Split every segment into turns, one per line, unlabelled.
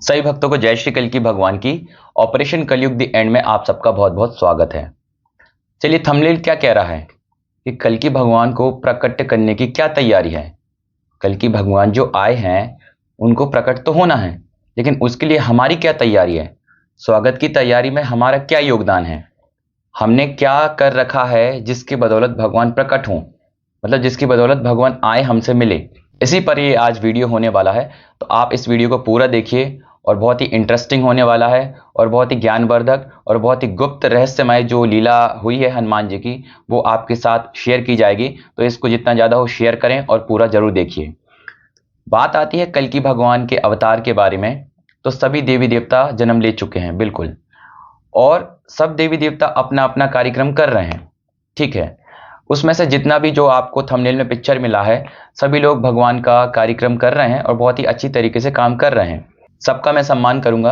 सभी भक्तों को जय श्री कल्कि भगवान की ऑपरेशन कलयुग द एंड में आप सबका बहुत बहुत स्वागत है। चलिए, थंबनेल क्या कह रहा है कि कल्कि भगवान को प्रकट करने की क्या तैयारी है। कल्कि भगवान जो आए हैं उनको प्रकट तो होना है, लेकिन उसके लिए हमारी क्या तैयारी है। स्वागत की तैयारी में हमारा क्या योगदान है, हमने क्या कर रखा है जिसकी बदौलत भगवान प्रकट हों, मतलब जिसकी बदौलत भगवान आए हमसे मिले। इसी पर ये आज वीडियो होने वाला है, तो आप इस वीडियो को पूरा देखिए और बहुत ही इंटरेस्टिंग होने वाला है और बहुत ही ज्ञानवर्धक और बहुत ही गुप्त रहस्यमय जो लीला हुई है हनुमान जी की, वो आपके साथ शेयर की जाएगी। तो इसको जितना ज़्यादा हो शेयर करें और पूरा जरूर देखिए। बात आती है कल्कि भगवान के अवतार के बारे में, तो सभी देवी देवता जन्म ले चुके हैं बिल्कुल, और सब देवी देवता अपना अपना कार्यक्रम कर रहे हैं। ठीक है, उसमें से जितना भी जो आपको थंबनेल में पिक्चर मिला है, सभी लोग भगवान का कार्यक्रम कर रहे हैं और बहुत ही अच्छी तरीके से काम कर रहे हैं। सबका मैं सम्मान करूंगा,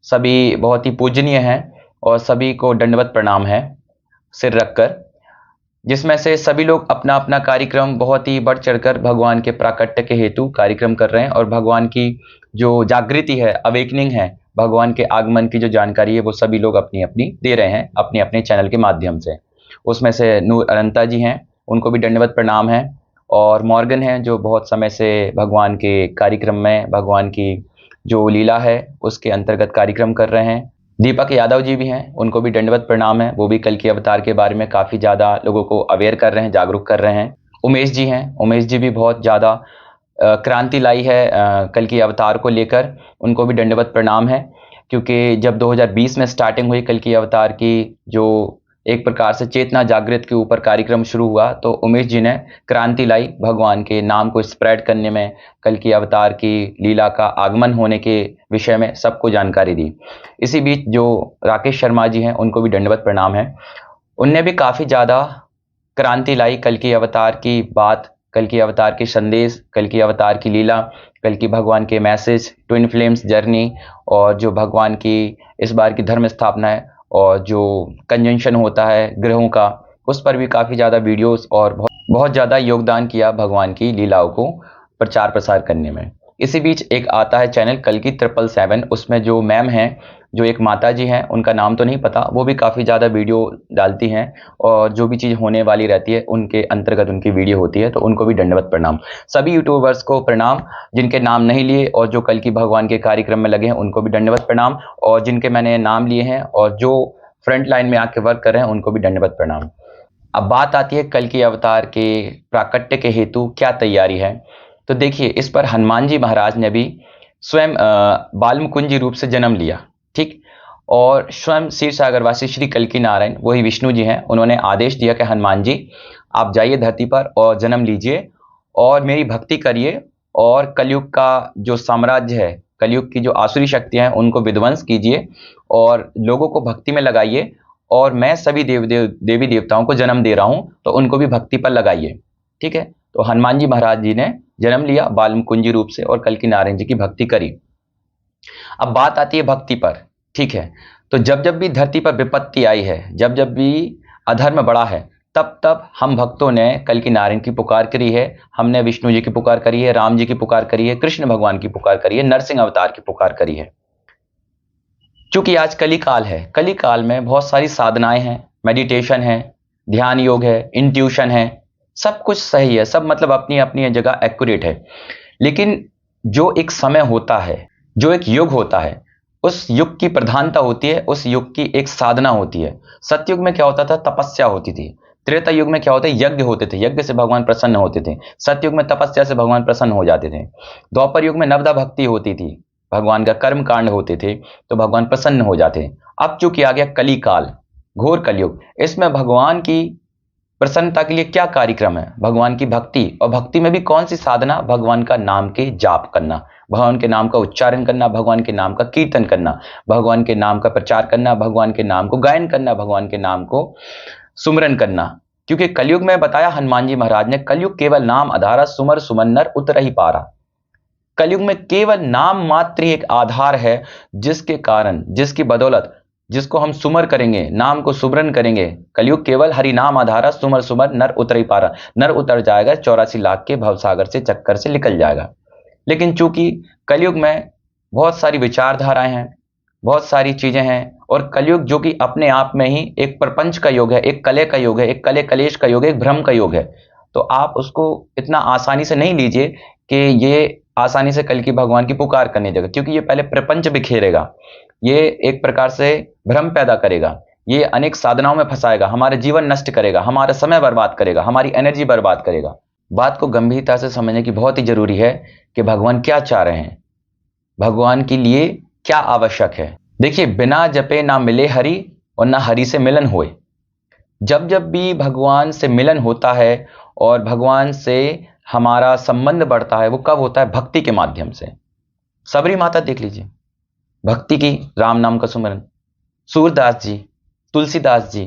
सभी बहुत ही पूजनीय हैं और सभी को दंडवत प्रणाम है सिर रखकर, जिसमें से सभी लोग अपना अपना कार्यक्रम बहुत ही बढ़ चढ़कर भगवान के प्राकट्य के हेतु कार्यक्रम कर रहे हैं और भगवान की जो जागृति है, अवेकनिंग है, भगवान के आगमन की जो जानकारी है वो सभी लोग अपनी अपनी दे रहे हैं अपने अपने चैनल के माध्यम से। उसमें से नूर अनंता जी हैं, उनको भी दंडवत प्रणाम है, और मॉर्गन हैं जो बहुत समय से भगवान के कार्यक्रम में भगवान की जो लीला है उसके अंतर्गत कार्यक्रम कर रहे हैं। दीपक यादव जी भी हैं, उनको भी दंडवत प्रणाम है, वो भी कल्कि अवतार के बारे में काफ़ी ज़्यादा लोगों को अवेयर कर रहे हैं, जागरूक कर रहे हैं। उमेश जी हैं, उमेश जी भी बहुत ज़्यादा क्रांति लाई है कल्कि अवतार को लेकर, उनको भी दंडवत प्रणाम है। क्योंकि जब 2020 में स्टार्टिंग हुई कल्कि अवतार की, जो एक प्रकार से चेतना जागृत के ऊपर कार्यक्रम शुरू हुआ, तो उमेश जी ने क्रांति लाई भगवान के नाम को स्प्रेड करने में, कल्कि अवतार की लीला का आगमन होने के विषय में सबको जानकारी दी। इसी बीच जो राकेश शर्मा जी हैं, उनको भी दंडवत प्रणाम है, उनने भी काफ़ी ज़्यादा क्रांति लाई कल्कि अवतार की बात, कल्कि अवतार के संदेश, कल्कि अवतार की लीला, कल्कि भगवान के मैसेज, ट्विन फ्लेम्स जर्नी, और जो भगवान की इस बार की धर्म स्थापना है और जो कंजंक्शन होता है ग्रहों का, उस पर भी काफ़ी ज़्यादा वीडियोस और बहुत बहुत ज़्यादा योगदान किया भगवान की लीलाओं को प्रचार प्रसार करने में। इसी बीच एक आता है चैनल कल्कि 777, उसमें जो मैम हैं, जो एक माता जी हैं, उनका नाम तो नहीं पता, वो भी काफ़ी ज़्यादा वीडियो डालती हैं और जो भी चीज़ होने वाली रहती है उनके अंतर्गत उनकी वीडियो होती है, तो उनको भी दंडवत प्रणाम। सभी यूट्यूबर्स को प्रणाम, जिनके नाम नहीं लिए और जो कल्कि भगवान के कार्यक्रम में लगे हैं उनको भी दंडवत प्रणाम, और जिनके मैंने नाम लिए हैं और जो फ्रंट लाइन में आके वर्क कर रहे हैं उनको भी दंडवत प्रणाम। अब बात आती है कल्कि अवतार के प्राकट्य के हेतु क्या तैयारी है। तो देखिए, इस पर हनुमान जी महाराज ने भी स्वयं बालमुकुंजी रूप से जन्म लिया। ठीक, और स्वयं क्षीर सागरवासी श्री कल्कि नारायण, वही विष्णु जी हैं, उन्होंने आदेश दिया कि हनुमान जी आप जाइए धरती पर और जन्म लीजिए और मेरी भक्ति करिए, और कलयुग का जो साम्राज्य है, कलयुग की जो आसुरी शक्तियां हैं उनको विध्वंस कीजिए और लोगों को भक्ति में लगाइए, और मैं सभी देवी देवताओं को जन्म दे रहा हूं, तो उनको भी भक्ति पर लगाइए। ठीक है, तो हनुमान जी महाराज जी ने जन्म लिया बालमुकुंजी रूप से और कल्कि नारायण जी की भक्ति करी। अब बात आती है भक्ति पर। ठीक है, तो जब जब भी धरती पर विपत्ति आई है, जब जब भी अधर्म बढ़ा है, तब तब हम भक्तों ने कल्कि नारायण की पुकार करी है, हमने विष्णु जी की पुकार करी है, राम जी की पुकार करी है, कृष्ण भगवान की पुकार करी है, नरसिंह अवतार की पुकार करी है। चूंकि आज कली काल है, कली काल में बहुत सारी साधनाएं हैं, मेडिटेशन है, ध्यान योग है, इंट्यूशन है, सब कुछ सही है, सब मतलब अपनी अपनी जगह एक्यूरेट है। लेकिन जो एक समय होता है, जो एक युग होता है, उस युग की प्रधानता होती है, उस युग की एक साधना होती है। सतयुग में क्या होता था, तपस्या होती थी। त्रेता युग में क्या होता है, यज्ञ होते थे, यज्ञ से भगवान प्रसन्न होते थे। सतयुग में तपस्या से भगवान प्रसन्न हो जाते थे। द्वापर युग में नवदा भक्ति होती थी, भगवान का कर्म कांड होते थे, तो भगवान प्रसन्न हो जाते। अब चूंकि आ गया कली काल, घोर कलयुग, इसमें भगवान की प्रसन्नता के लिए क्या कार्यक्रम है, भगवान की भक्ति, और भक्ति में भी कौन सी साधना, भगवान का नाम के जाप करना, भगवान के नाम का उच्चारण करना, भगवान के नाम का कीर्तन करना, भगवान के नाम का प्रचार करना, भगवान के नाम को गायन करना, भगवान के नाम को सुमरन करना। क्योंकि कलयुग में बताया हनुमान जी महाराज ने, कलयुग केवल नाम आधारा, सुमर सुमन नर उतर ही पारा। कलयुग में केवल नाम मात्र ही एक आधार है, जिसके कारण, जिसकी बदौलत, जिसको हम सुमर करेंगे, नाम को सुमरन करेंगे, कलयुग केवल हरि नाम आधारा, सुमर सुमर नर उतर ही पारा, नर उतर जाएगा 84 लाख के भवसागर से, चक्कर से निकल जाएगा। लेकिन चूंकि कलयुग में बहुत सारी विचारधाराएं हैं, बहुत सारी चीजें हैं, और कलयुग जो कि अपने आप में ही एक प्रपंच का योग है, एक कले का योग है, एक कले कलेश का योग है, एक भ्रम का योग है। तो आप उसको इतना आसानी से नहीं लीजिए कि ये आसानी से कल की भगवान की पुकार करने देगा, क्योंकि ये पहले प्रपंच बिखेरेगा, ये एक प्रकार से भ्रम पैदा करेगा, ये अनेक साधनाओं में फंसाएगा, हमारे जीवन नष्ट करेगा, हमारा समय बर्बाद करेगा, हमारी एनर्जी बर्बाद करेगा। बात को गंभीरता से समझने की बहुत ही जरूरी है कि भगवान क्या चाह रहे हैं, भगवान के लिए क्या आवश्यक है। देखिए, बिना जपे ना मिले हरि और ना हरि से मिलन होए। जब जब भी भगवान से मिलन होता है और भगवान से हमारा संबंध बढ़ता है, वो कब होता है? भक्ति के माध्यम से। सबरी माता देख लीजिए, भक्ति की, राम नाम का सुमिरन। सूरदास जी, तुलसीदास जी,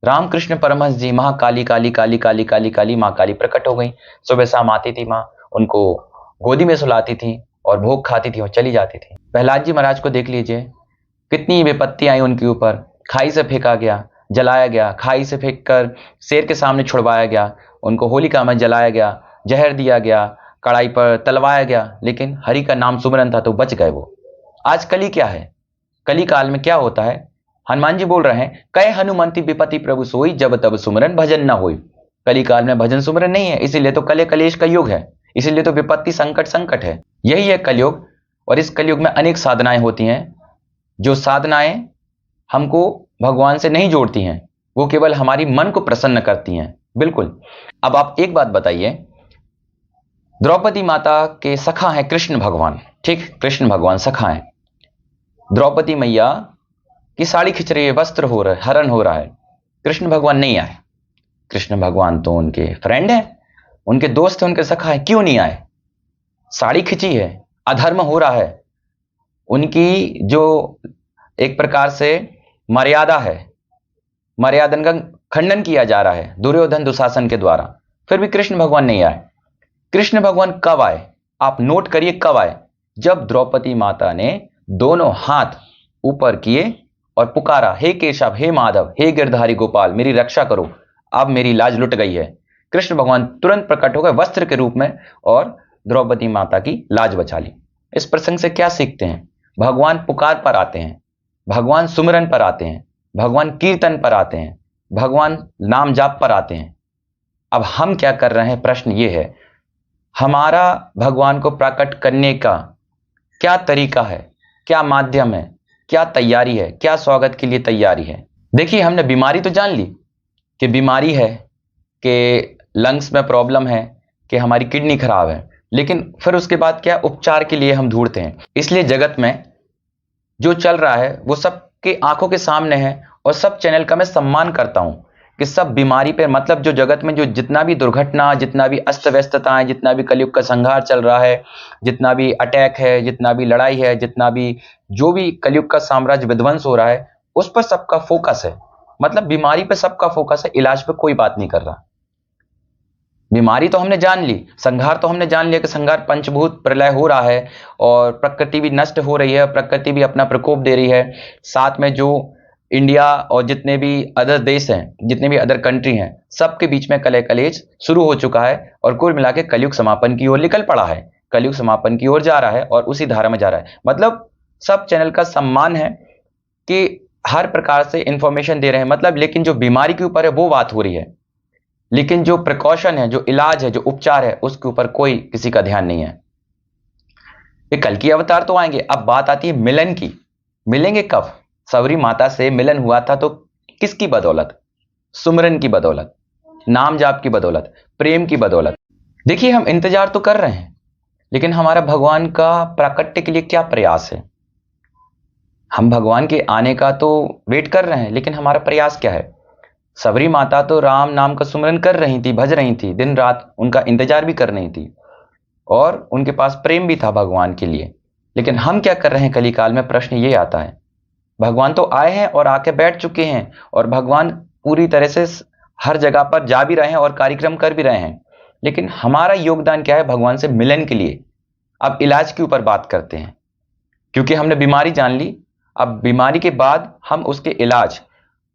रामकृष्ण परमहंस जी, माँ काली काली काली काली काली काली माँ काली प्रकट हो गई। सुबह शाम आती थी माँ, उनको गोदी में सुलाती थी और भोग खाती थी और चली जाती थी। प्रहलाद जी महाराज को देख लीजिए, कितनी विपत्ति आई उनके ऊपर, खाई से फेंका गया, जलाया गया, खाई से फेंककर शेर के सामने छुड़वाया गया, उनको होलिका में जलाया गया, जहर दिया गया, कड़ाई पर तलवाया गया, लेकिन हरि का नाम सुमरन था तो बच गए वो। आज कली क्या है? कली काल में क्या होता है? हनुमान जी बोल रहे हैं, कहे हनुमंती विपति प्रभु सोई, जब तब सुमरन भजन न होई। कली काल में भजन सुमरन नहीं है, इसीलिए तो कले कलेश का युग है, इसीलिए तो विपत्ति संकट संकट है। यही है कलयुग। और इस कलयुग में अनेक साधनाएं होती हैं, जो साधनाएं हमको भगवान से नहीं जोड़ती हैं, वो केवल हमारी मन को प्रसन्न करती हैं। बिल्कुल। अब आप एक बात बताइए, द्रौपदी माता के सखा हैं कृष्ण भगवान, ठीक, कृष्ण भगवान सखा हैं। द्रौपदी मैया की साड़ी खिंच रही है, वस्त्र हो रहा है, हरण हो रहा है, कृष्ण भगवान नहीं आए। कृष्ण भगवान तो उनके फ्रेंड हैं, उनके दोस्त हैं, उनके सखा हैं, क्यों नहीं आए? साड़ी खिंची है, अधर्म हो रहा है, उनकी जो एक प्रकार से मर्यादा है, मर्यादा का खंडन किया जा रहा है दुर्योधन दुशासन के द्वारा, फिर भी कृष्ण भगवान नहीं आए। कृष्ण भगवान कब आए? आप नोट करिए कब आए। जब द्रौपदी माता ने दोनों हाथ ऊपर किए और पुकारा, हे केशव, हे माधव, हे गिरधारी गोपाल, मेरी रक्षा करो, अब मेरी लाज लुट गई है। कृष्ण भगवान तुरंत प्रकट हो गए वस्त्र के रूप में और द्रौपदी माता की लाज बचा ली। इस प्रसंग से क्या सीखते हैं? भगवान पुकार पर आते हैं, भगवान सुमिरन पर आते हैं, भगवान कीर्तन पर आते हैं, भगवान नाम जाप पर आते हैं। अब हम क्या कर रहे हैं? प्रश्न ये है, हमारा भगवान को प्रकट करने का क्या तरीका है, क्या माध्यम है, क्या तैयारी है, क्या स्वागत के लिए तैयारी है? देखिए, हमने बीमारी तो जान ली कि बीमारी है, कि लंग्स में प्रॉब्लम है, कि हमारी किडनी खराब है, लेकिन फिर उसके बाद क्या? उपचार के लिए हम ढूंढते हैं। इसलिए जगत में जो चल रहा है वो सबके आंखों के सामने है, और सब चैनल का मैं सम्मान करता हूं कि सब बीमारी पे, मतलब जो जगत में जो जितना भी दुर्घटना, जितना भी अस्त व्यस्तताएं, जितना भी कलयुग का संहार चल रहा है, जितना भी अटैक है, जितना भी लड़ाई है, जितना भी जो भी कलयुग का साम्राज्य विध्वंस हो रहा है, उस पर सबका फोकस है। मतलब बीमारी पे सबका फोकस है, इलाज पे कोई बात नहीं कर रहा। बीमारी तो हमने जान ली, संहार तो हमने जान लिया कि संहार पंचभूत प्रलय हो रहा है और प्रकृति भी नष्ट हो रही है, प्रकृति भी अपना प्रकोप दे रही है। साथ में जो इंडिया और जितने भी अदर देश हैं, जितने भी अदर कंट्री हैं, सबके बीच में कलह कलेश शुरू हो चुका है और कुल मिला के कलयुग समापन की ओर निकल पड़ा है, कलयुग समापन की ओर जा रहा है और उसी धारा में जा रहा है। मतलब सब चैनल का सम्मान है कि हर प्रकार से इंफॉर्मेशन दे रहे हैं, मतलब, लेकिन जो बीमारी के ऊपर है वो बात हो रही है, लेकिन जो प्रिकॉशन है, जो इलाज है, जो उपचार है, उसके ऊपर कोई किसी का ध्यान नहीं है। ये कल की अवतार तो आएंगे। अब बात आती है मिलन की। मिलेंगे कब? सबरी माता से मिलन हुआ था तो किसकी बदौलत? सुमिरन की बदौलत, नाम जाप की बदौलत, प्रेम की बदौलत। देखिए, हम इंतजार तो कर रहे हैं, लेकिन हमारा भगवान का प्राकट्य के लिए क्या प्रयास है? हम भगवान के आने का तो वेट कर रहे हैं, लेकिन हमारा प्रयास क्या है? सबरी माता तो राम नाम का सुमिरन कर रही थी, भज रही थी, दिन रात उनका इंतजार भी कर रही थी और उनके पास प्रेम भी था भगवान के लिए। लेकिन हम क्या कर रहे हैं कलिकाल में? प्रश्न ये आता है। भगवान तो आए हैं और आके बैठ चुके हैं और भगवान पूरी तरह से हर जगह पर जा भी रहे हैं और कार्यक्रम कर भी रहे हैं, लेकिन हमारा योगदान क्या है भगवान से मिलन के लिए? अब इलाज के ऊपर बात करते हैं, क्योंकि हमने बीमारी जान ली। अब बीमारी के बाद हम उसके इलाज,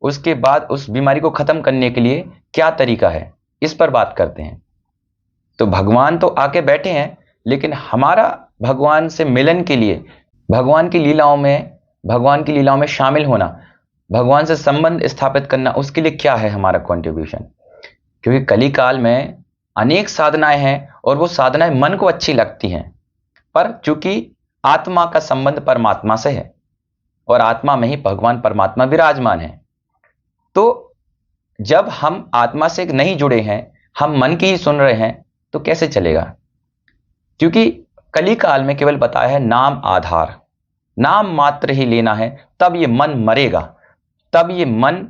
उसके बाद उस बीमारी को खत्म करने के लिए क्या तरीका है, इस पर बात करते हैं। तो भगवान तो आके बैठे हैं, लेकिन हमारा भगवान से मिलन के लिए भगवान की लीलाओं में, भगवान की लीलाओं में शामिल होना, भगवान से संबंध स्थापित करना, उसके लिए क्या है हमारा कंट्रीब्यूशन। क्योंकि कली काल में अनेक साधनाएं हैं और वो साधनाएं मन को अच्छी लगती हैं, पर चूंकि आत्मा का संबंध परमात्मा से है और आत्मा में ही भगवान परमात्मा विराजमान है, तो जब हम आत्मा से नहीं जुड़े हैं, हम मन की ही सुन रहे हैं, तो कैसे चलेगा। क्योंकि कली काल में केवल बताया है नाम आधार, नाम मात्र ही लेना है, तब ये मन मरेगा, तब ये मन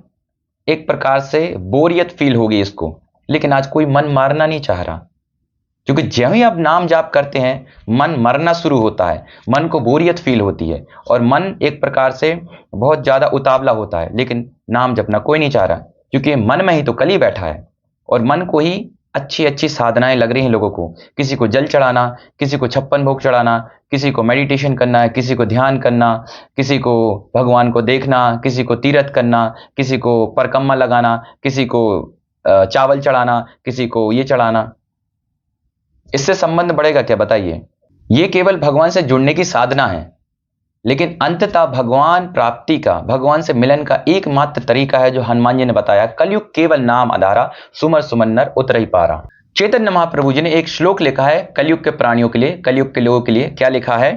एक प्रकार से बोरियत फील होगी इसको। लेकिन आज कोई मन मारना नहीं चाह रहा, क्योंकि जब ही आप नाम जाप करते हैं मन मरना शुरू होता है, मन को बोरियत फील होती है और मन एक प्रकार से बहुत ज्यादा उतावला होता है। लेकिन नाम जपना कोई नहीं चाह रहा, क्योंकि मन में ही तो कली बैठा है और मन को ही अच्छी अच्छी साधनाएं लग रही हैं लोगों को। किसी को जल चढ़ाना, किसी को 56 भोग चढ़ाना, किसी को मेडिटेशन करना है, किसी को ध्यान करना, किसी को भगवान को देखना, किसी को तीर्थ करना, किसी को परकम्मा लगाना, किसी को चावल चढ़ाना, किसी को ये चढ़ाना। इससे संबंध बढ़ेगा क्या बताइए। ये केवल भगवान से जुड़ने की साधना है, लेकिन अंततः भगवान प्राप्ति का, भगवान से मिलन का एकमात्र तरीका है जो हनुमान जी ने बताया, कलयुग केवल नाम आधारा, सुमर सुमन्नर उतरहि पारा। चैतन्य महाप्रभु जी ने एक श्लोक लिखा है कलयुग के प्राणियों के लिए, कलयुग के लोगों के लिए। क्या लिखा है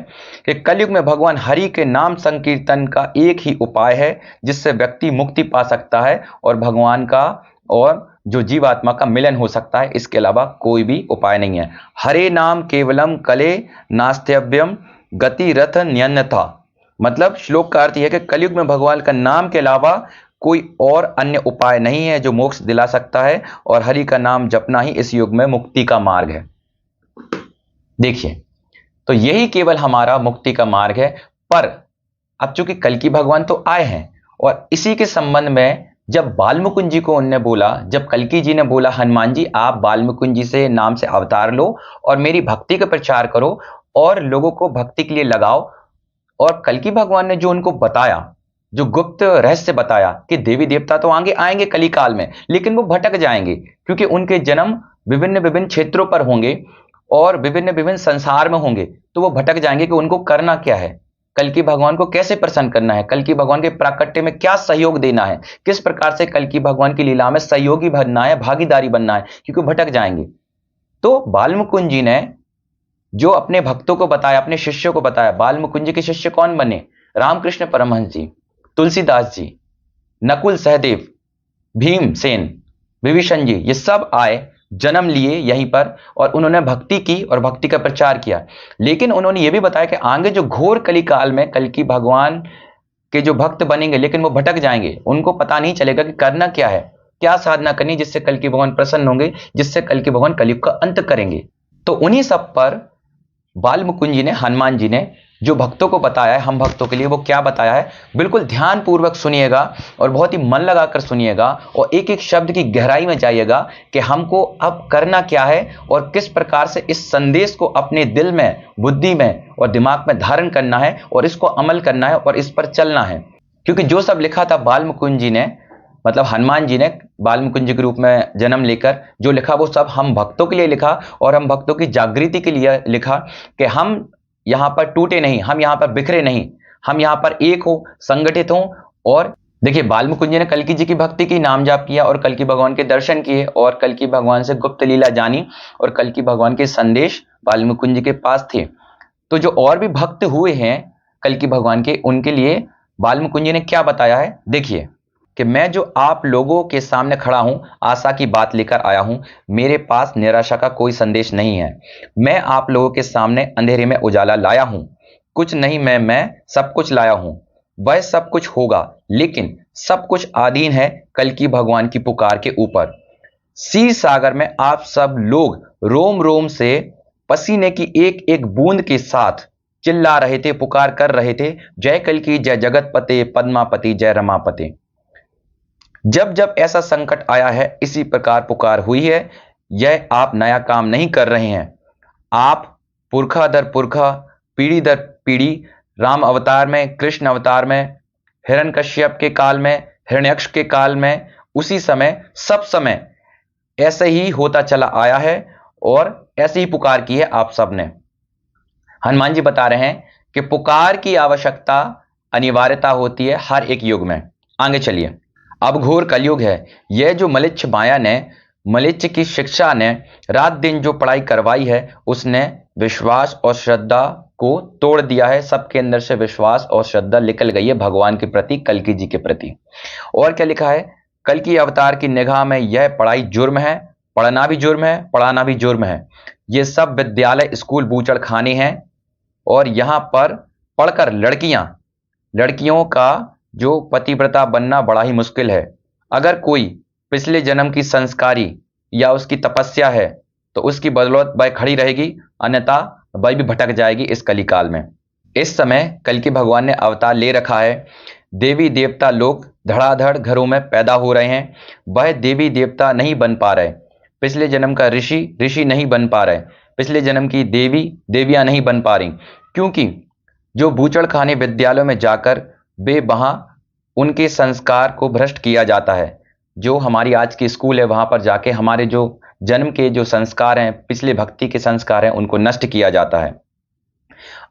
कि कलयुग में भगवान हरि के नाम संकीर्तन का एक ही उपाय है जिससे व्यक्ति मुक्ति पा सकता है और भगवान का और जो जीवात्मा का मिलन हो सकता है, इसके अलावा कोई भी उपाय नहीं है। हरे नाम केवलम कले नास्त्यव्यम गति रथ न्यन्यथा। मतलब श्लोक का अर्थ यह है कि कलयुग में भगवान का नाम के अलावा कोई और अन्य उपाय नहीं है जो मोक्ष दिला सकता है, और हरि का नाम जपना ही इस युग में मुक्ति का मार्ग है। देखिए, तो यही केवल हमारा मुक्ति का मार्ग है। पर अब चूंकि कल्कि भगवान तो आए हैं, और इसी के संबंध में जब बालमुकुंद जी को उनने बोला, जब कल्कि जी ने बोला हनुमान जी आप बालमुकुंद जी से नाम से अवतार लो और मेरी भक्ति का प्रचार करो और लोगों को भक्ति के लिए लगाओ, और कल्कि भगवान ने जो उनको बताया, जो गुप्त रहस्य बताया कि देवी देवता तो आगे आएंगे कली काल में, लेकिन वो भटक जाएंगे क्योंकि उनके जन्म विभिन्न विभिन्न क्षेत्रों पर होंगे और विभिन्न विभिन्न संसार में होंगे, तो वो भटक जाएंगे कि उनको करना क्या है, कल्कि भगवान को कैसे प्रसन्न करना है, कल्कि भगवान के प्राकट्य में क्या सहयोग देना है, किस प्रकार से कल्कि भगवान की लीला में सहयोगी बनना है, भागीदारी बनना है, क्योंकि भटक जाएंगे। तो बालमुकुंद जी ने जो अपने भक्तों को बताया, अपने शिष्यों को बताया। बालमुकुंद जी के शिष्य कौन बने? रामकृष्ण परमहंस जी, तुलसीदास जी, नकुल सहदेव, भीमसेन, विभीषण जी, ये सब आए, जन्म लिए यहीं पर और उन्होंने भक्ति की और भक्ति का प्रचार किया। लेकिन उन्होंने ये भी बताया कि आगे जो घोर कली काल में कल्कि भगवान के जो भक्त बनेंगे, लेकिन वो भटक जाएंगे, उनको पता नहीं चलेगा कि करना क्या है, क्या साधना करनी जिससे कल्कि भगवान प्रसन्न होंगे, जिससे कल्कि भगवान कलयुग का अंत करेंगे। तो उन्हीं सब पर बालमुकुंद जी ने, हनुमान जी ने जो भक्तों को बताया है, हम भक्तों के लिए, वो क्या बताया है, बिल्कुल ध्यान पूर्वक सुनिएगा और बहुत ही मन लगाकर सुनिएगा और एक एक शब्द की गहराई में जाइएगा कि हमको अब करना क्या है और किस प्रकार से इस संदेश को अपने दिल में, बुद्धि में और दिमाग में धारण करना है और इसको अमल करना है और इस पर चलना है। क्योंकि जो सब लिखा था बालमुकुंद जी ने, मतलब हनुमान जी ने बालमुकुंद जी के रूप में जन्म लेकर जो लिखा, वो सब हम भक्तों के लिए लिखा और हम भक्तों की जागृति के लिए लिखा कि हम यहां पर टूटे नहीं, हम यहां पर बिखरे नहीं, हम यहां पर एक हो, संगठित हो। और देखिए, बालमुकुंद जी ने कल्कि जी की भक्ति की, नाम जाप किया और कल्कि भगवान के दर्शन किए और कल्कि भगवान से गुप्त लीला जानी और कल्कि भगवान के संदेश बालमुकुंद जी के पास थे। तो जो और भी भक्त हुए हैं कल्कि भगवान के, उनके लिए बालमुकुंद जी ने क्या बताया है, देखिए कि मैं जो आप लोगों के सामने खड़ा हूं, आशा की बात लेकर आया हूं। मेरे पास निराशा का कोई संदेश नहीं है। मैं आप लोगों के सामने अंधेरे में उजाला लाया हूं। कुछ नहीं मैं सब कुछ लाया हूं। वह सब कुछ होगा, लेकिन सब कुछ अधीन है कल्कि भगवान की पुकार के ऊपर। क्षीर सागर में आप सब लोग रोम रोम से पसीने की एक एक बूंद के साथ चिल्ला रहे थे, पुकार कर रहे थे, जय कल्कि, जय जगतपते, पद्मापति, जय रमापति। जब जब ऐसा संकट आया है, इसी प्रकार पुकार हुई है। यह आप नया काम नहीं कर रहे हैं। आप पुरखा दर पुरखा, पीढ़ी दर पीढ़ी, राम अवतार में, कृष्ण अवतार में, हिरण्यकश्यप के काल में, हिरण्यक्ष के काल में, उसी समय, सब समय ऐसे ही होता चला आया है और ऐसी ही पुकार की है आप सब ने। हनुमान जी बता रहे हैं कि पुकार की आवश्यकता अनिवार्यता होती है हर एक युग में। आगे चलिए। अब घोर कलयुग है। यह जो मलिच्छ माया ने, मलिच्छ की शिक्षा ने रात दिन जो पढ़ाई करवाई है, उसने विश्वास और श्रद्धा को तोड़ दिया है। सबके अंदर से विश्वास और श्रद्धा निकल गई है भगवान के प्रति, कल्कि जी के प्रति। और क्या लिखा है? कल्कि अवतार की निगाह में यह पढ़ाई जुर्म है, पढ़ना भी जुर्म है, पढ़ाना भी जुर्म है। ये सब विद्यालय, स्कूल बूचड़ खाने हैं और यहां पर पढ़कर लड़कियों का जो पतिव्रता बनना बड़ा ही मुश्किल है। अगर कोई पिछले जन्म की संस्कारी या उसकी तपस्या है तो उसकी बदौलत वह खड़ी रहेगी, अन्यथा वह भी भटक जाएगी इस कलिकाल में। इस समय कल्कि भगवान ने अवतार ले रखा है। देवी देवता लोग धड़ाधड़ घरों में पैदा हो रहे हैं। वह देवी देवता नहीं बन पा रहे। पिछले जन्म का ऋषि नहीं बन पा रहे। पिछले जन्म की देवियां नहीं बन पा रही, क्योंकि जो बूचड़ खाने विद्यालयों में जाकर वे वहां उनके संस्कार को भ्रष्ट किया जाता है। जो हमारी आज की स्कूल है वहां पर जाके हमारे जो जन्म के जो संस्कार हैं, पिछले भक्ति के संस्कार हैं, उनको नष्ट किया जाता है।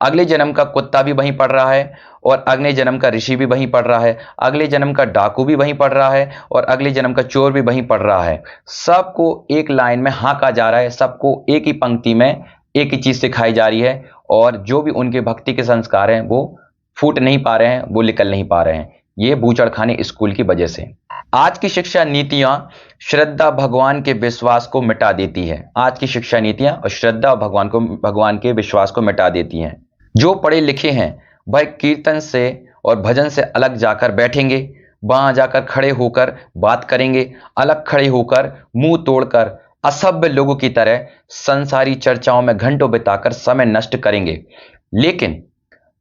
अगले जन्म का कुत्ता भी वहीं पड़ रहा है और अगले जन्म का ऋषि भी वहीं पड़ रहा है, अगले जन्म का डाकू भी वहीं पड़ रहा है और अगले जन्म का चोर भी वहीं पड़ रहा है। सबको एक लाइन में हाँका जा रहा है, सबको एक ही पंक्ति में एक ही चीज सिखाई जा रही है और जो भी उनके भक्ति के संस्कार हैं वो फूट नहीं पा रहे हैं, वो निकल नहीं पा रहे हैं। ये बूचड़खाने स्कूल की वजह से। आज की शिक्षा नीतियां श्रद्धा भगवान के विश्वास को मिटा देती है। आज की शिक्षा नीतियां और श्रद्धा भगवान के विश्वास को मिटा देती हैं। जो पढ़े लिखे हैं वह कीर्तन से और भजन से अलग जाकर बैठेंगे, वहां जाकर खड़े होकर बात करेंगे, अलग खड़े होकर मुंह तोड़कर असभ्य लोगों की तरह संसारी चर्चाओं में घंटों बिताकर समय नष्ट करेंगे। लेकिन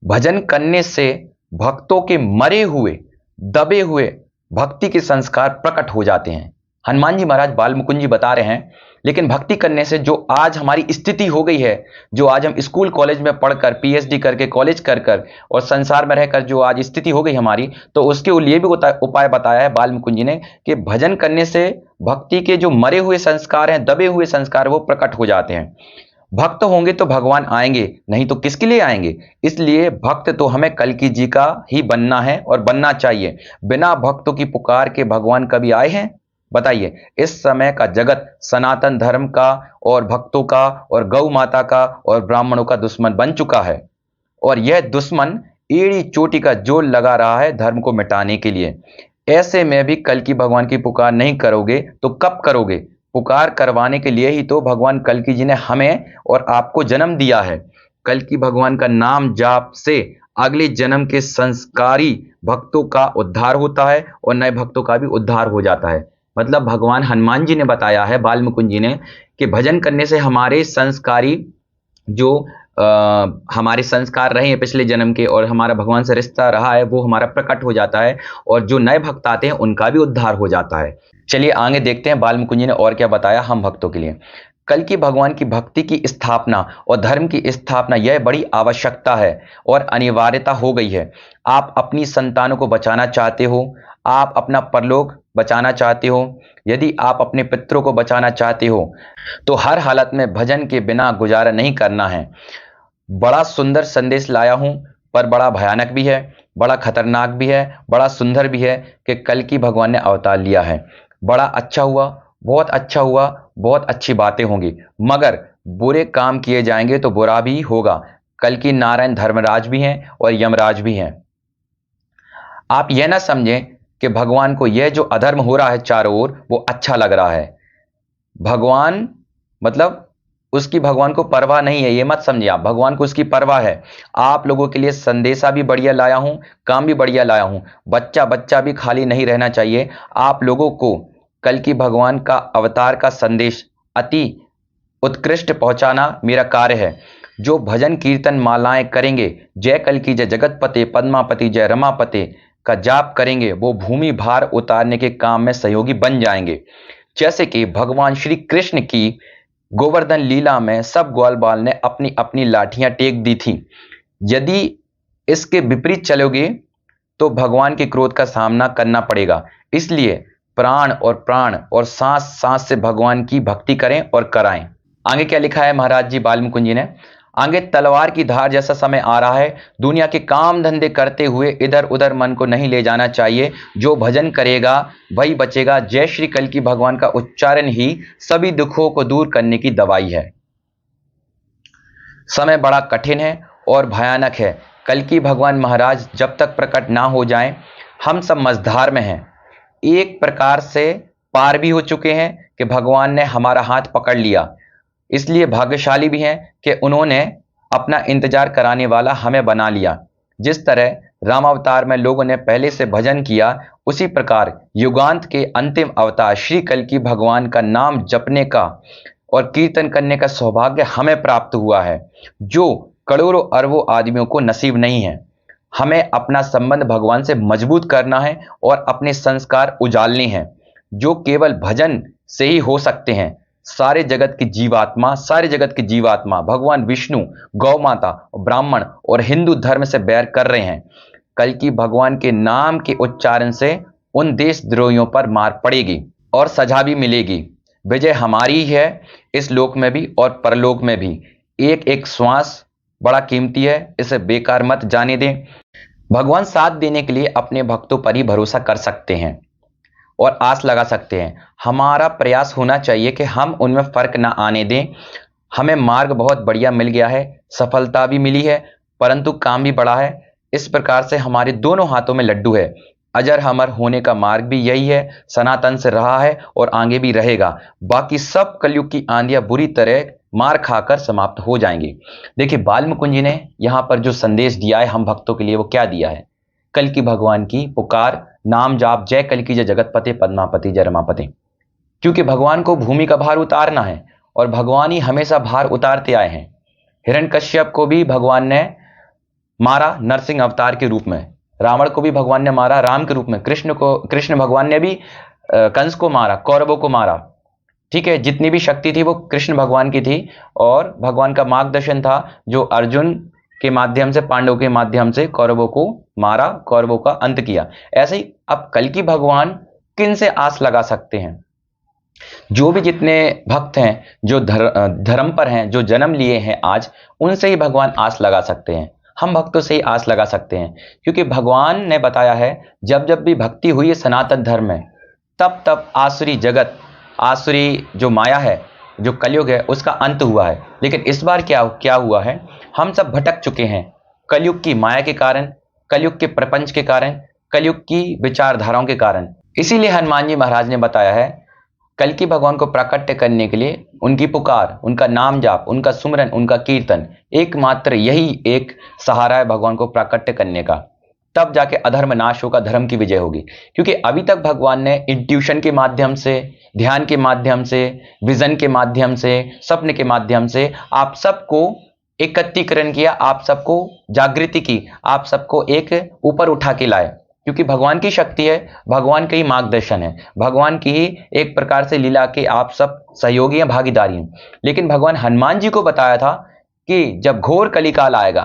भजन करने से भक्तों के मरे हुए, दबे हुए भक्ति के संस्कार प्रकट हो जाते हैं। हनुमान जी महाराज बाल मुकुंद जी बता रहे हैं, लेकिन भक्ति करने से जो आज हमारी स्थिति हो गई है, जो आज हम स्कूल कॉलेज में पढ़कर पीएचडी करके कॉलेज कर कर और संसार में रहकर जो आज स्थिति हो गई हमारी, तो उसके लिए भी उपाय बताया है बाल मुकुंद जी ने कि भजन करने से भक्ति के जो मरे हुए संस्कार हैं, दबे हुए संस्कार, वो प्रकट हो जाते हैं। भक्त होंगे तो भगवान आएंगे, नहीं तो किसके लिए आएंगे? इसलिए भक्त तो हमें कल्कि जी का ही बनना है और बनना चाहिए। बिना भक्तों की पुकार के भगवान कभी आए हैं? बताइए। इस समय का जगत सनातन धर्म का और भक्तों का और गौ माता का और ब्राह्मणों का दुश्मन बन चुका है और यह दुश्मन एड़ी चोटी का जोर लगा रहा है धर्म को मिटाने के लिए। ऐसे में भी कल्कि भगवान की पुकार नहीं करोगे तो कब करोगे? पुकार करवाने के लिए ही तो भगवान कल्कि जी ने हमें और आपको जन्म दिया है। कल्कि भगवान का नाम जाप से अगले जन्म के संस्कारी भक्तों का उद्धार होता है और नए भक्तों का भी उद्धार हो जाता है। मतलब भगवान हनुमान जी ने बताया है, बाल मुकुंद जी ने, कि भजन करने से हमारे संस्कारी जो हमारे संस्कार रहे हैं पिछले जन्म के और हमारा भगवान से रिश्ता रहा है, वो हमारा प्रकट हो जाता है और जो नए भक्त आते हैं उनका भी उद्धार हो जाता है। चलिए आगे देखते हैं बाल मुकुंद जी ने और क्या बताया हम भक्तों के लिए। कल्कि भगवान की भक्ति की स्थापना और धर्म की स्थापना यह बड़ी आवश्यकता है और अनिवार्यता हो गई है। आप अपनी संतानों को बचाना चाहते हो, आप अपना परलोक बचाना चाहते हो, यदि आप अपने पितरों को बचाना चाहते हो तो हर हालत में भजन के बिना गुजारा नहीं करना है। बड़ा सुंदर संदेश लाया हूं, पर बड़ा भयानक भी है, बड़ा खतरनाक भी है, बड़ा सुंदर भी है कि कल्कि भगवान ने अवतार लिया है। बड़ा अच्छा हुआ, बहुत अच्छा हुआ, बहुत अच्छी बातें होंगी, मगर बुरे काम किए जाएंगे तो बुरा भी होगा। कल्कि नारायण धर्मराज भी हैं और यमराज भी हैं। आप यह ना समझें कि भगवान को यह जो अधर्म हो रहा है चारों ओर वो अच्छा लग रहा है। भगवान मतलब उसकी भगवान को परवाह नहीं है, ये मत समझिए आप। भगवान को उसकी परवाह है। आप लोगों के लिए संदेशा भी बढ़िया लाया हूं, काम भी बढ़िया लाया हूं। बच्चा भी खाली नहीं रहना चाहिए। आप लोगों को कल्कि भगवान का अवतार का संदेश अति उत्कृष्ट पहुंचाना मेरा कार्य है। जो भजन कीर्तन मालाएं करेंगे, जय कल्कि जय जगतपते पद्मापति जय रमापते का जाप करेंगे, वो भूमि भार उतारने के काम में सहयोगी बन जाएंगे। जैसे कि भगवान श्री कृष्ण की गोवर्धन लीला में सब ग्वाल बाल ने अपनी अपनी लाठियां टेक दी थी। यदि इसके विपरीत चलोगे तो भगवान के क्रोध का सामना करना पड़ेगा। इसलिए प्राण और सांस सांस से भगवान की भक्ति करें और कराएं। आगे क्या लिखा है महाराज जी बाल मुकुंद जी ने? आगे तलवार की धार जैसा समय आ रहा है। दुनिया के काम धंधे करते हुए इधर उधर मन को नहीं ले जाना चाहिए। जो भजन करेगा वही बचेगा। जय श्री कल्कि भगवान का उच्चारण ही सभी दुखों को दूर करने की दवाई है। समय बड़ा कठिन है और भयानक है। कल्कि भगवान महाराज जब तक प्रकट ना हो जाएं, हम सब मझधार में हैं। एक प्रकार से पार भी हो चुके हैं कि भगवान ने हमारा हाथ पकड़ लिया। इसलिए भाग्यशाली भी हैं कि उन्होंने अपना इंतजार कराने वाला हमें बना लिया। जिस तरह राम अवतार में लोगों ने पहले से भजन किया, उसी प्रकार युगांत के अंतिम अवतार श्री कल्कि भगवान का नाम जपने का और कीर्तन करने का सौभाग्य हमें प्राप्त हुआ है, जो करोड़ों अरबों आदमियों को नसीब नहीं है। हमें अपना संबंध भगवान से मजबूत करना है और अपने संस्कार उजालने हैं, जो केवल भजन से ही हो सकते हैं। सारे जगत की जीवात्मा भगवान विष्णु, गौ माता, ब्राह्मण और हिंदू धर्म से बैर कर रहे हैं। कल्कि भगवान के नाम के उच्चारण से उन देशद्रोहियों पर मार पड़ेगी और सजा भी मिलेगी। विजय हमारी ही है, इस लोक में भी और परलोक में भी। एक एक श्वास बड़ा कीमती है, इसे बेकार मत जाने दें। भगवान साथ देने के लिए अपने भक्तों पर ही भरोसा कर सकते हैं और आस लगा सकते हैं। हमारा प्रयास होना चाहिए कि हम उनमें फर्क ना आने दें। हमें मार्ग बहुत बढ़िया मिल गया है, सफलता भी मिली है, परंतु काम भी बड़ा है। इस प्रकार से हमारे दोनों हाथों में लड्डू है। अजर अमर होने का मार्ग भी यही है, सनातन से रहा है और आगे भी रहेगा। बाकी सब कलयुग की आंधियां बुरी तरह मार खाकर समाप्त हो जाएंगी। देखिए, बालमुकुंद जी ने यहाँ पर जो संदेश दिया है हम भक्तों के लिए, वो क्या दिया है? कल्कि भगवान की पुकार, नाम जाप, जय कल्कि जय जगतपते पद्मापति जय रमापति। क्योंकि भगवान को भूमि का भार उतारना है और भगवान ही हमेशा भार उतारते आए हैं। हिरण्यकश्यप को भी भगवान ने मारा नरसिंह अवतार के रूप में, रावण को भी भगवान ने मारा राम के रूप में, कृष्ण भगवान ने भी कंस को मारा, कौरवों को मारा। ठीक है, जितनी भी शक्ति थी वो कृष्ण भगवान की थी और भगवान का मार्गदर्शन था, जो अर्जुन के माध्यम से, पांडवों के माध्यम से कौरवों को मारा, कौरवों का अंत किया। ऐसे ही अब कल्कि भगवान किन से आस लगा सकते हैं? जो भी जितने भक्त हैं, जो धर्म पर हैं, जो जन्म लिए हैं आज, उनसे ही भगवान आस लगा सकते हैं। हम भक्तों से ही आस लगा सकते हैं, क्योंकि भगवान ने बताया है जब जब भी भक्ति हुई है सनातन धर्म में, तब तब आसुरी जगत, आसुरी जो माया है, जो कलयुग है, उसका अंत हुआ है। लेकिन इस बार क्या हुआ है? हम सब भटक चुके हैं कलयुग की माया के कारण, कलयुग के प्रपंच के कारण, कलयुग की विचारधाराओं के कारण। इसीलिए हनुमान जी महाराज ने बताया है कल्कि भगवान को प्राकट्य करने के लिए उनकी पुकार, उनका नाम जाप, उनका सुमरन, उनका कीर्तन, एकमात्र यही एक सहारा है भगवान को प्राकट्य करने का। तब जाके अधर्म नाश होगा, धर्म की विजय होगी। क्योंकि अभी तक भगवान ने इंट्यूशन के माध्यम से, ध्यान के माध्यम से, विजन के माध्यम से, सपने के माध्यम से आप सबको एकत्रीकरण किया, आप सबको जागृति की, आप सबको एक ऊपर उठा के लाए। क्योंकि भगवान की शक्ति है, भगवान का ही मार्गदर्शन है, भगवान की ही एक प्रकार से लीला के आप सब सहयोगी हैं, भागीदारी हैं। लेकिन भगवान हनुमान जी को बताया था कि जब घोर कलिकाल आएगा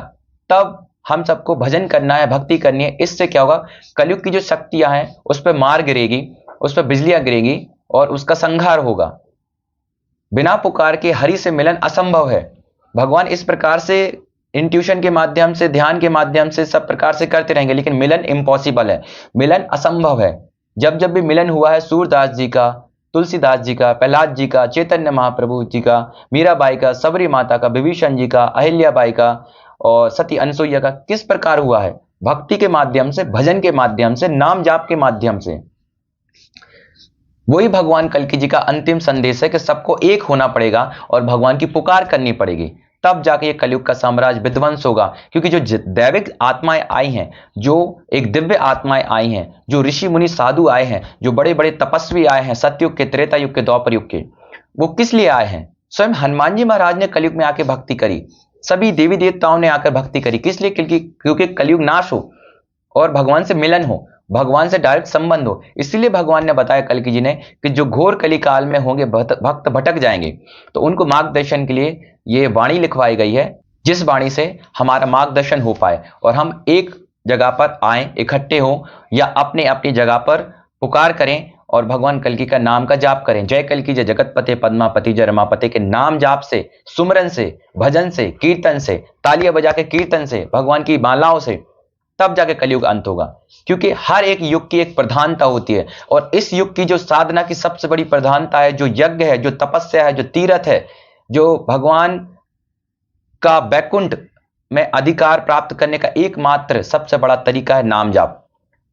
तब हम सबको भजन करना है, भक्ति करनी है। इससे क्या होगा? कलयुग की जो शक्तियां हैं उस पर मार गिरेगी, उस पर बिजलियां गिरेगी और उसका संहार होगा। बिना पुकार के हरि से मिलन असंभव है। भगवान इस प्रकार से इंट्यूशन के माध्यम से, ध्यान के माध्यम से सब प्रकार से करते रहेंगे, लेकिन मिलन इम्पॉसिबल है, मिलन असंभव है। जब जब भी मिलन हुआ है सूरदास जी का, तुलसीदास जी का, प्रहलाद जी का, चैतन्य महाप्रभु जी का, मीराबाई का, सबरी माता का, विभीषण जी का, अहिल्याबाई का और सती अनसुईया का, किस प्रकार हुआ है? भक्ति के माध्यम से, भजन के माध्यम से, नाम जाप के माध्यम से। वही भगवान कल्कि जी का अंतिम संदेश है कि सबको एक होना पड़ेगा और भगवान की पुकार करनी पड़ेगी, तब जाके ये कलयुग का साम्राज्य विध्वंस होगा। क्योंकि जो दैविक आत्माएं आई हैं, जो एक दिव्य आत्माएं आई हैं, जो ऋषि मुनि साधु आए हैं, जो बड़े बड़े तपस्वी आए हैं, सतयुग के, त्रेता युग के, द्वापर युग के, वो किस लिए आए हैं? स्वयं हनुमान जी महाराज ने कलयुग में आके भक्ति करी, सभी देवी देवताओं ने आकर भक्ति करी। किस लिए? क्योंकि कलयुग नाश हो और भगवान से मिलन हो, भगवान से डायरेक्ट संबंध हो। इसीलिए भगवान ने बताया कल्कि जी ने कि जो घोर कलिकाल में होंगे भक्त भटक जाएंगे, तो उनको मार्गदर्शन के लिए ये वाणी लिखवाई गई है, जिस वाणी से हमारा मार्गदर्शन हो पाए और हम एक जगह पर आए, इकट्ठे हो या अपने अपनी जगह पर पुकार करें और भगवान कल्कि का नाम का जाप करें। जय कल्कि जय जगतपते पद्मापति जय रमापते के नाम जाप से, सुमरन से, भजन से, कीर्तन से, तालियां बजा के कीर्तन से, भगवान की मालाओं से, तब जाके कलयुग अंत होगा। क्योंकि हर एक युग की एक प्रधानता होती है और इस युग की जो साधना की सबसे बड़ी प्रधानता है, जो यज्ञ है, जो तपस्या है, जो तीर्थ है, जो भगवान का बैकुंठ में अधिकार प्राप्त करने का एकमात्र सबसे बड़ा तरीका है नाम जाप।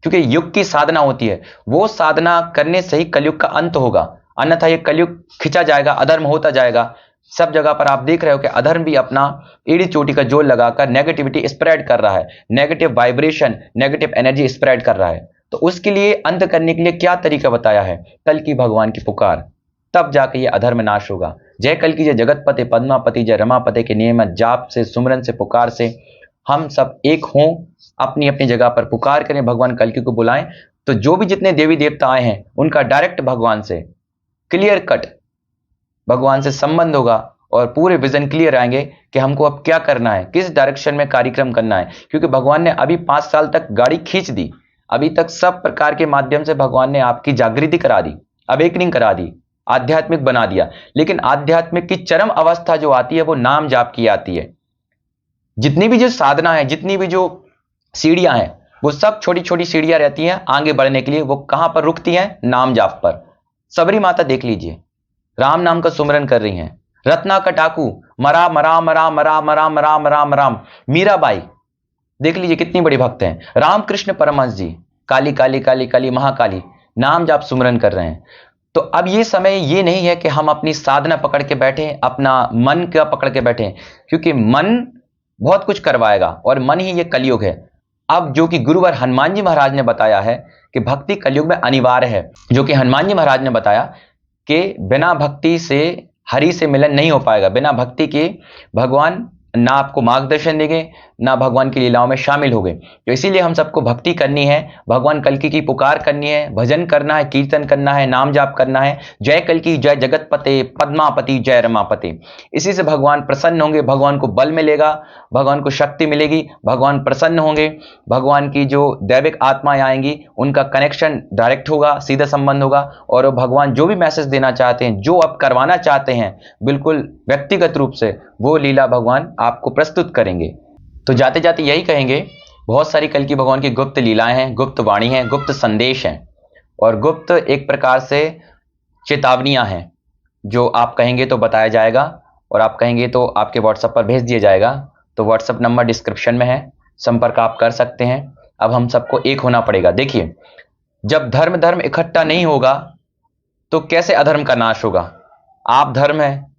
क्योंकि युग की साधना होती है, वो साधना करने से ही कलयुग का अंत होगा, अन्यथा ये कलयुग खिंचा जाएगा, अधर्म होता जाएगा। सब जगह पर आप देख रहे हो कि अधर्म भी अपना एड़ी चोटी का जोर लगाकर नेगेटिविटी स्प्रेड कर रहा है, negative vibration, negative energy spread कर रहा है। तो उसके लिए अंत करने के लिए क्या तरीका बताया है? कल्कि भगवान की पुकार, तब जाके ये अधर्म नाश होगा। जय कल्कि जय जगतपते पद्मापति जय रमापते के नियमित जाप से, सुमरन से, पुकार से हम सब एक हों, अपनी अपनी जगह पर पुकार करें, भगवान कल्कि को बुलाएं। तो जो भी जितने देवी देवता आए हैं उनका डायरेक्ट भगवान से क्लियर कट भगवान से संबंध होगा और पूरे विजन क्लियर आएंगे कि हमको अब क्या करना है, किस डायरेक्शन में कार्यक्रम करना है। क्योंकि भगवान ने अभी 5 साल तक गाड़ी खींच दी, अभी तक सब प्रकार के माध्यम से भगवान ने आपकी जागृति करा दी, अवेकनिंग करा दी, आध्यात्मिक बना दिया। लेकिन आध्यात्मिक की चरम अवस्था जो आती है वो नाम जाप की आती है। जितनी भी जो साधना है, जितनी भी जो सीढ़ियां हैं, वो सब छोटी छोटी सीढ़ियां रहती हैं आगे बढ़ने के लिए। वो कहां पर रुकती हैं? नाम जाप पर। सबरी माता देख लीजिए, राम नाम का सुमरन कर रही हैं। रत्ना का टाकू मरा मरा मरा मरा मरा मरा मरा राम। मीराबाई देख लीजिए कितनी बड़ी भक्त हैं। रामकृष्ण परमहंस जी काली काली काली काली महाकाली नाम जाप सुमरन कर रहे हैं। तो अब ये समय ये नहीं है कि हम अपनी साधना पकड़ के बैठे, अपना मन का पकड़ के बैठे, क्योंकि मन बहुत कुछ करवाएगा और मन ही ये कलयुग है। अब जो कि गुरुवर हनुमान जी महाराज ने बताया है कि भक्ति कलयुग में अनिवार्य है, जो कि हनुमान जी महाराज ने बताया कि बिना भक्ति से हरि से मिलन नहीं हो पाएगा। बिना भक्ति के भगवान ना आपको मार्गदर्शन देंगे, ना भगवान की लीलाओं में शामिल होंगे। तो इसीलिए हम सबको भक्ति करनी है, भगवान कल्कि की पुकार करनी है, भजन करना है, कीर्तन करना है, नाम जाप करना है। जय कल्कि जय जगतपते पद्मापति जय रमापते। इसी से भगवान प्रसन्न होंगे, भगवान को बल मिलेगा, भगवान को शक्ति मिलेगी, भगवान प्रसन्न होंगे। भगवान की जो दैविक आत्माएं आएंगी उनका कनेक्शन डायरेक्ट होगा, सीधा संबंध होगा और भगवान जो भी मैसेज देना चाहते हैं, जो आप करवाना चाहते हैं, बिल्कुल व्यक्तिगत रूप से वो लीला भगवान आपको प्रस्तुत करेंगे। तो जाते जाते यही कहेंगे, बहुत सारी कल्कि भगवान की गुप्त लीलाएं हैं, गुप्त वाणी हैं, गुप्त संदेश हैं और गुप्त एक प्रकार से चेतावनियां हैं। जो आप कहेंगे तो बताया जाएगा और आप कहेंगे तो आपके व्हाट्सएप पर भेज दिया जाएगा। तो व्हाट्सएप नंबर डिस्क्रिप्शन में है, संपर्क आप कर सकते हैं। अब हम सबको एक होना पड़ेगा। देखिए, जब धर्म इकट्ठा नहीं होगा तो कैसे अधर्म का नाश होगा? आप धर्म है,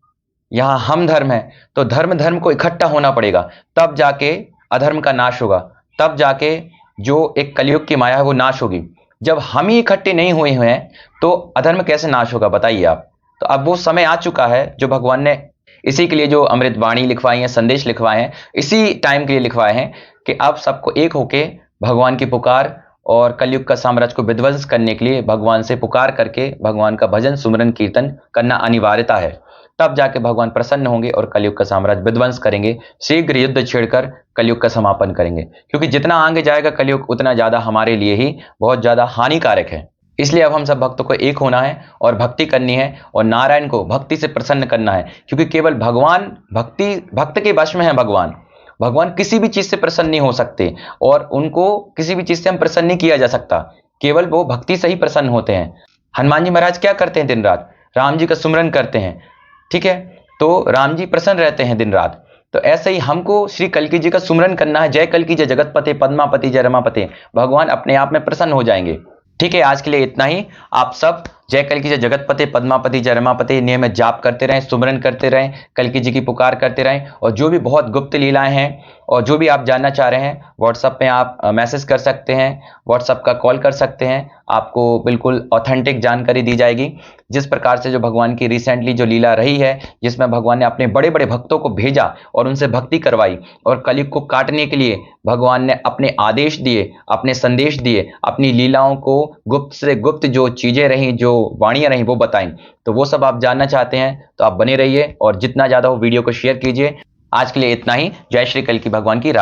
यहां हम धर्म है, तो धर्म को इकट्ठा होना पड़ेगा, तब जाके अधर्म का नाश होगा, तब जाके जो एक कलयुग की माया है वो नाश होगी। जब हम ही इकट्ठे नहीं हुए हैं तो अधर्म कैसे नाश होगा बताइए आप। तो अब वो समय आ चुका है जो भगवान ने इसी के लिए जो अमृत वाणी लिखवाई है, संदेश लिखवाए हैं, इसी टाइम के लिए लिखवाए हैं कि अब सबको एक होके भगवान की पुकार और कलयुग का साम्राज्य को विध्वंस करने के लिए भगवान से पुकार करके भगवान का भजन सुमरन कीर्तन करना अनिवार्यता है। तब जाके भगवान प्रसन्न होंगे और कलयुग का साम्राज्य विध्वंस करेंगे, शीघ्र युद्ध छेड़कर कलयुग का समापन करेंगे। क्योंकि जितना आगे जाएगा कलयुग उतना ज्यादा हमारे लिए ही बहुत ज्यादा हानिकारक है। इसलिए अब हम सब भक्तों को एक होना है और भक्ति करनी है और नारायण को भक्ति से प्रसन्न करना है। क्योंकि केवल भगवान भक्त के वश में है। भगवान किसी भी चीज से प्रसन्न नहीं हो सकते और उनको किसी भी चीज से हम प्रसन्न नहीं किया जा सकता, केवल वो भक्ति से ही प्रसन्न होते हैं। हनुमान जी महाराज क्या करते हैं? दिन रात राम जी का सुमरन करते हैं, ठीक है, तो राम जी प्रसन्न रहते हैं दिन रात। तो ऐसे ही हमको श्री कल्कि जी का सुमरन करना है। जय कल्कि जय जगतपते पद्मापति जय रमापते। भगवान अपने आप में प्रसन्न हो जाएंगे। ठीक है, आज के लिए इतना ही। आप सब जय कल्कि जय जगतपते पद्मापति जय रमापते नियमित जाप करते रहें, सुमरन करते रहें, कल्कि जी की पुकार करते रहें। और जो भी बहुत गुप्त लीलाएं हैं और जो भी आप जानना चाह रहे हैं, व्हाट्सएप में आप मैसेज कर सकते हैं, व्हाट्सएप का कॉल कर सकते हैं। आपको बिल्कुल ऑथेंटिक जानकारी दी जाएगी। जिस प्रकार से जो भगवान की रिसेंटली जो लीला रही है, जिसमें भगवान ने अपने बड़े बड़े भक्तों को भेजा और उनसे भक्ति करवाई और कलयुग को काटने के लिए भगवान ने अपने आदेश दिए, अपने संदेश दिए, अपनी लीलाओं को गुप्त से गुप्त जो चीजें रहीं, जो वाणियां रहीं, वो बताई। तो वो सब आप जानना चाहते हैं तो आप बने रहिए और जितना ज्यादा हो वीडियो को शेयर कीजिए। आज के लिए इतना ही। जय श्री कल्कि भगवान की।